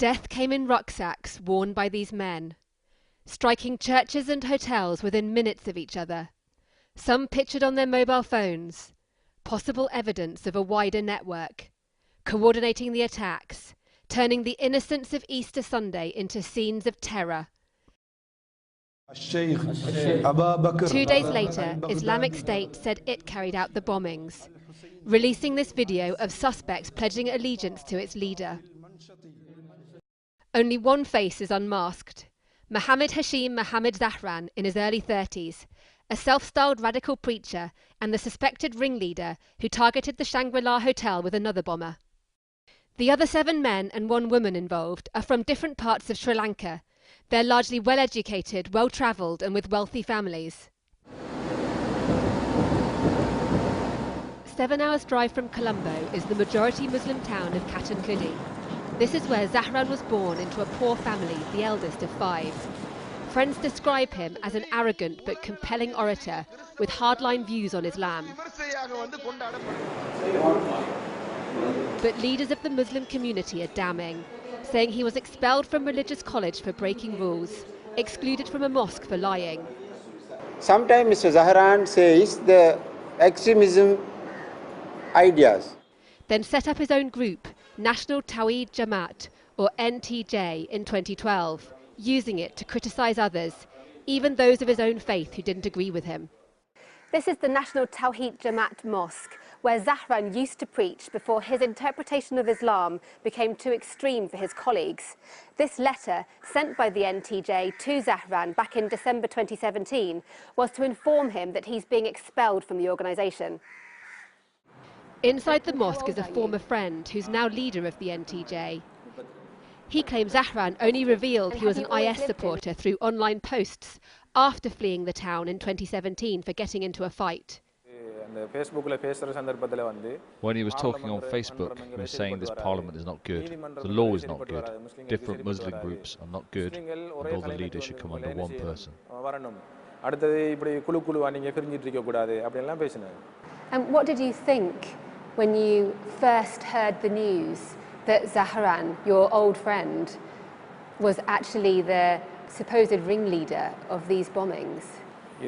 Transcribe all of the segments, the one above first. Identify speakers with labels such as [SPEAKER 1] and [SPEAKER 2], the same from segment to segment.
[SPEAKER 1] Death came in rucksacks worn by these men, striking churches and hotels within minutes of each other, some pictured on their mobile phones, possible evidence of a wider network, coordinating the attacks, turning the innocence of Easter Sunday into scenes of terror. 2 days later, Islamic State said it carried out the bombings, releasing this video of suspects pledging allegiance to its leader. Only one face is unmasked: Mohammed Hashim Mohammed Zahran, in his early 30s, a self-styled radical preacher and the suspected ringleader who targeted the Shangri-La Hotel with another bomber. The other 7 men and 1 woman involved are from different parts of Sri Lanka. They're largely well-educated, well-travelled and with wealthy families. 7 hours' drive from Colombo is the majority Muslim town of Katankudi. This is where Zahran was born into a poor family, the eldest of 5. Friends describe him as an arrogant but compelling orator with hardline views on Islam. But leaders of the Muslim community are damning, saying he was expelled from religious college for breaking rules, excluded from a mosque for lying.
[SPEAKER 2] Sometimes Mr. Zahran says the extremism ideas.
[SPEAKER 1] Then set up his own group, National Tawhid Jamaat, or NTJ, in 2012, using it to criticise others, even those of his own faith who didn't agree with him. This is the National Tawhid Jamaat Mosque, where Zahran used to preach before his interpretation of Islam became too extreme for his colleagues. This letter, sent by the NTJ to Zahran back in December 2017, was to inform him that he's being expelled from the organisation. Inside the mosque is a former friend who's now leader of the NTJ. He claims Zahran only revealed he was an IS supporter through online posts after fleeing the town in 2017 for getting into a fight.
[SPEAKER 3] When he was talking on Facebook, he was saying this parliament is not good, the law is not good, different Muslim groups are not good, and all the leaders should come under one person.
[SPEAKER 1] And what did you think when you first heard the news that Zahran, your old friend, was actually the supposed ringleader of these bombings?
[SPEAKER 3] I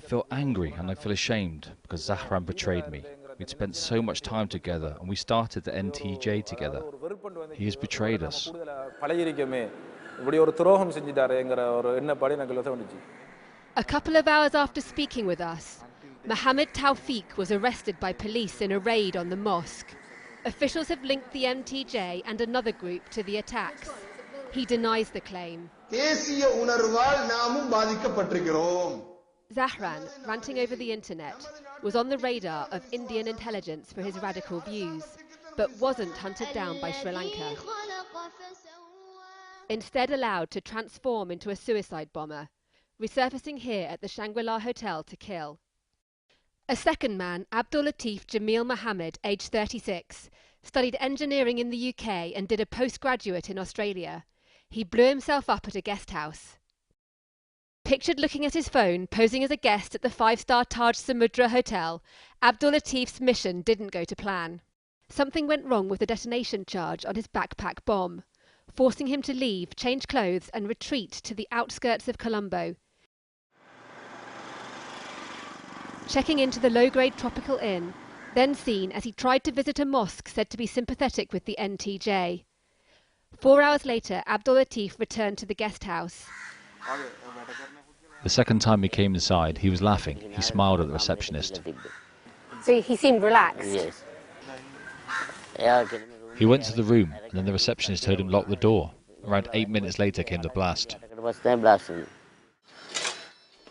[SPEAKER 3] feel angry and I feel ashamed because Zahran betrayed me. We'd spent so much time together and we started the NTJ together. He has betrayed us.
[SPEAKER 1] A couple of hours after speaking with us, Mohammed Tawfiq was arrested by police in a raid on the mosque. Officials have linked the MTJ and another group to the attacks. He denies the claim. Zahran, ranting over the internet, was on the radar of Indian intelligence for his radical views, but wasn't hunted down by Sri Lanka. Instead allowed to transform into a suicide bomber, resurfacing here at the Shangri-La Hotel to kill. A second man, Abdul Latif Jamil Mohammed, aged 36, studied engineering in the UK and did a postgraduate in Australia. He blew himself up at a guest house. Pictured looking at his phone, posing as a guest at the 5-star Taj Samudra Hotel, Abdul Latif's mission didn't go to plan. Something went wrong with the detonation charge on his backpack bomb, forcing him to leave, change clothes and retreat to the outskirts of Colombo. Checking into the low-grade Tropical Inn, then seen as he tried to visit a mosque said to be sympathetic with the NTJ. 4 hours later, Abdul Latif returned to the guest house.
[SPEAKER 3] The second time he came inside, he was laughing. He smiled at the receptionist.
[SPEAKER 1] So he seemed relaxed?
[SPEAKER 2] Yes.
[SPEAKER 3] He went to the room, and then the receptionist heard him lock the door. Around 8 minutes later came the blast.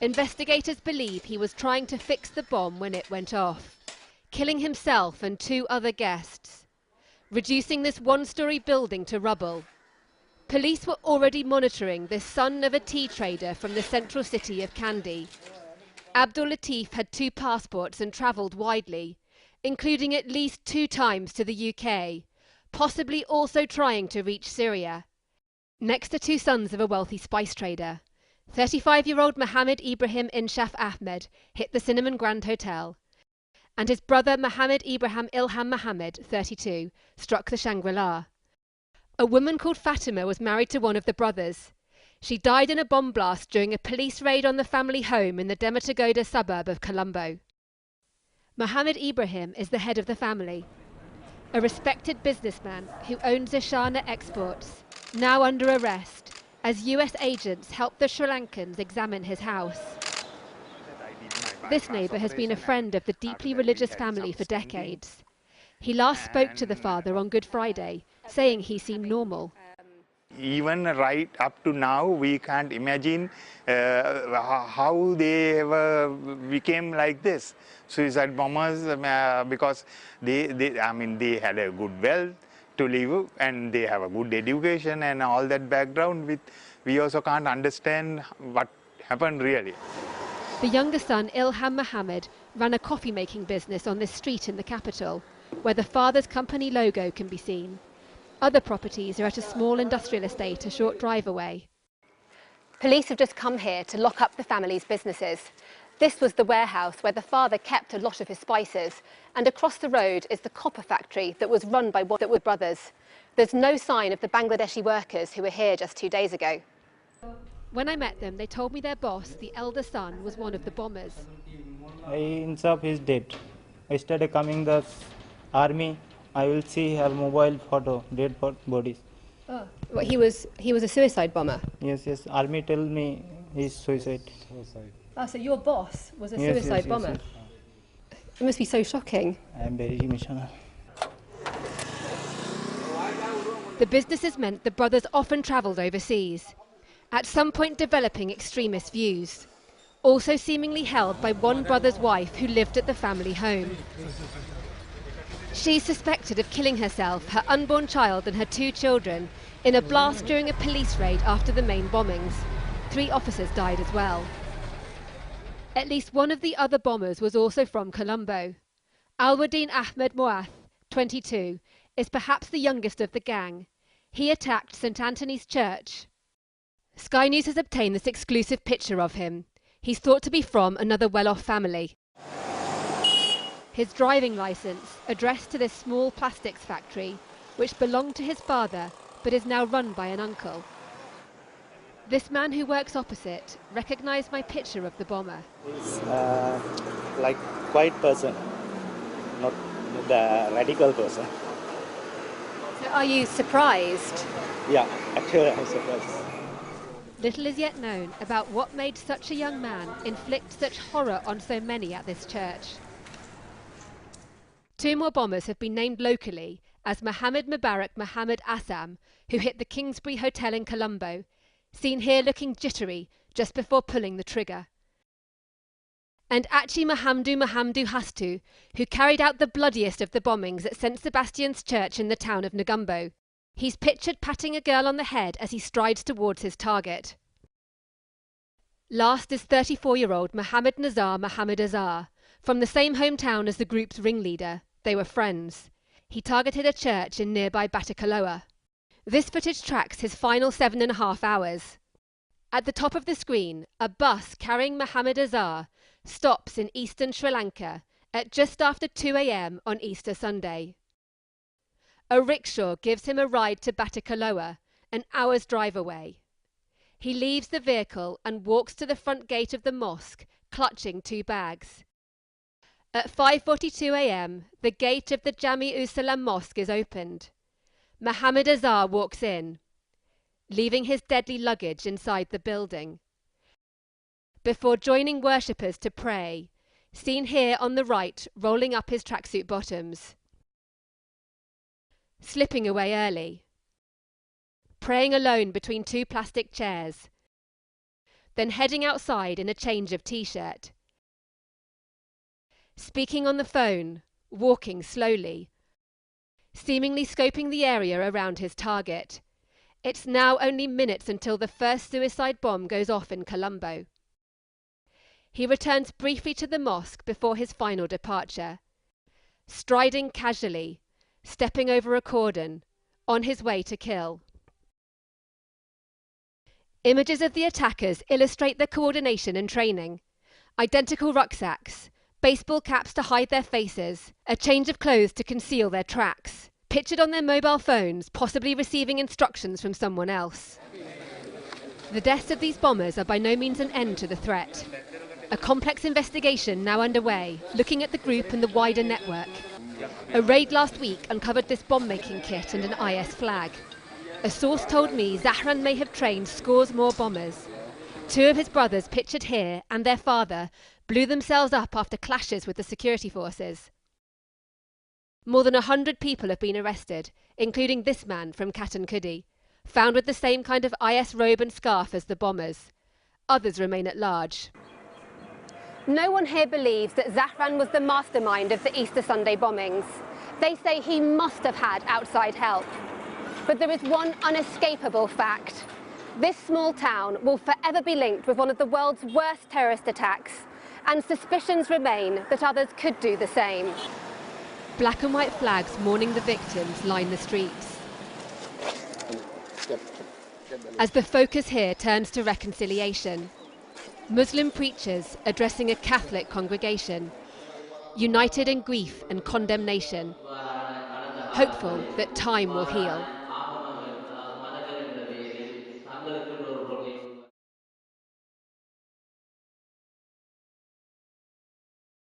[SPEAKER 1] Investigators believe he was trying to fix the bomb when it went off, killing himself and 2 other guests, reducing this 1-story building to rubble. Police were already monitoring this son of a tea trader from the central city of Kandy. Abdul Latif had 2 passports and travelled widely, including at least 2 times to the UK, possibly also trying to reach Syria. Next to 2 sons of a wealthy spice trader, 35-year-old Mohammed Ibrahim Inshaf Ahmed hit the Cinnamon Grand Hotel. and his brother Mohammed Ibrahim Ilham Mohammed, 32, struck the Shangri-La. A woman called Fatima was married to one of the brothers. She died in a bomb blast during a police raid on the family home in the Demetagoda suburb of Colombo. Mohammed Ibrahim is the head of the family, a respected businessman who owns Ashana Exports, now under arrest as US agents help the Sri Lankans examine his house. This neighbour has been a friend of the deeply religious family for decades. He last spoke to the father on Good Friday, saying he seemed normal.
[SPEAKER 4] Even right up to now, we can't imagine how they ever became like this. Suicide bombers, because they had a good wealth to live and they have a good education and all that background. We also can't understand what happened really.
[SPEAKER 1] The younger son, Ilham Mohammed, ran a coffee-making business on this street in the capital, where the father's company logo can be seen. Other properties are at a small industrial estate a short drive away. Police have just come here to lock up the family's businesses. This was the warehouse where the father kept a lot of his spices, and across the road is the copper factory that was run by one of the brothers. There's no sign of the Bangladeshi workers who were here just 2 days ago. When I met them, they told me their boss, the elder son, was one of the bombers.
[SPEAKER 5] Instead of his dead, yesterday coming the army, I will see her mobile photo, dead bodies.
[SPEAKER 1] Oh. Well, he was a suicide bomber?
[SPEAKER 5] Yes, army tell me he's suicide.
[SPEAKER 1] Oh, so your boss was a suicide bomber? Yes. It must be so shocking.
[SPEAKER 5] I am very emotional.
[SPEAKER 1] The businesses meant the brothers often travelled overseas, at some point developing extremist views, also seemingly held by one brother's wife who lived at the family home. She's suspected of killing herself, her unborn child and her 2 children in a blast during a police raid after the main bombings. 3 officers died as well. At least one of the other bombers was also from Colombo. Alwadin Ahmed Moath, 22, is perhaps the youngest of the gang. He attacked St Anthony's Church. Sky News has obtained this exclusive picture of him. He's thought to be from another well-off family. His driving licence, addressed to this small plastics factory, which belonged to his father but is now run by an uncle. This man who works opposite recognised my picture of the bomber.
[SPEAKER 6] He's like quiet person, not the radical person.
[SPEAKER 1] So are you surprised?
[SPEAKER 6] Yeah, actually I'm surprised.
[SPEAKER 1] Little is yet known about what made such a young man inflict such horror on so many at this church. 2 more bombers have been named locally as Mohammed Mubarak Mohammed Assam, who hit the Kingsbury Hotel in Colombo, seen here looking jittery just before pulling the trigger. And Achi Mahamdu Hastu, who carried out the bloodiest of the bombings at St Sebastian's Church in the town of Negumbo. He's pictured patting a girl on the head as he strides towards his target. Last is 34-year-old Mohammed Nazar Mohammed Azar, from the same hometown as the group's ringleader. They were friends. He targeted a church in nearby Batticaloa. This footage tracks his final 7.5 hours. At the top of the screen, a bus carrying Mohammed Azar stops in eastern Sri Lanka at just after 2 a.m. on Easter Sunday. A rickshaw gives him a ride to Batticaloa, an hour's drive away. He leaves the vehicle and walks to the front gate of the mosque, clutching 2 bags. At 5:42 a.m, the gate of the Jami-us-Salam Mosque is opened. Mohammed Azar walks in, leaving his deadly luggage inside the building, before joining worshippers to pray, seen here on the right rolling up his tracksuit bottoms. Slipping away early, praying alone between 2 plastic chairs, then heading outside in a change of t-shirt. Speaking on the phone, walking slowly, seemingly scoping the area around his target. It's now only minutes until the first suicide bomb goes off in Colombo. He returns briefly to the mosque before his final departure, striding casually, stepping over a cordon, on his way to kill. Images of the attackers illustrate their coordination and training. Identical rucksacks, baseball caps to hide their faces, a change of clothes to conceal their tracks, pictured on their mobile phones, possibly receiving instructions from someone else. The deaths of these bombers are by no means an end to the threat. A complex investigation now underway, looking at the group and the wider network. A raid last week uncovered this bomb-making kit and an IS flag. A source told me Zahran may have trained scores more bombers. 2 of his brothers, pictured here, and their father, blew themselves up after clashes with the security forces. More than 100 people have been arrested, including this man from Katankudi, found with the same kind of IS robe and scarf as the bombers. Others remain at large. No one here believes that Zahran was the mastermind of the Easter Sunday bombings. They say he must have had outside help. But there is one unescapable fact. This small town will forever be linked with one of the world's worst terrorist attacks, and suspicions remain that others could do the same. Black and white flags mourning the victims line the streets. As the focus here turns to reconciliation, Muslim preachers addressing a Catholic congregation, united in grief and condemnation, hopeful that time will heal.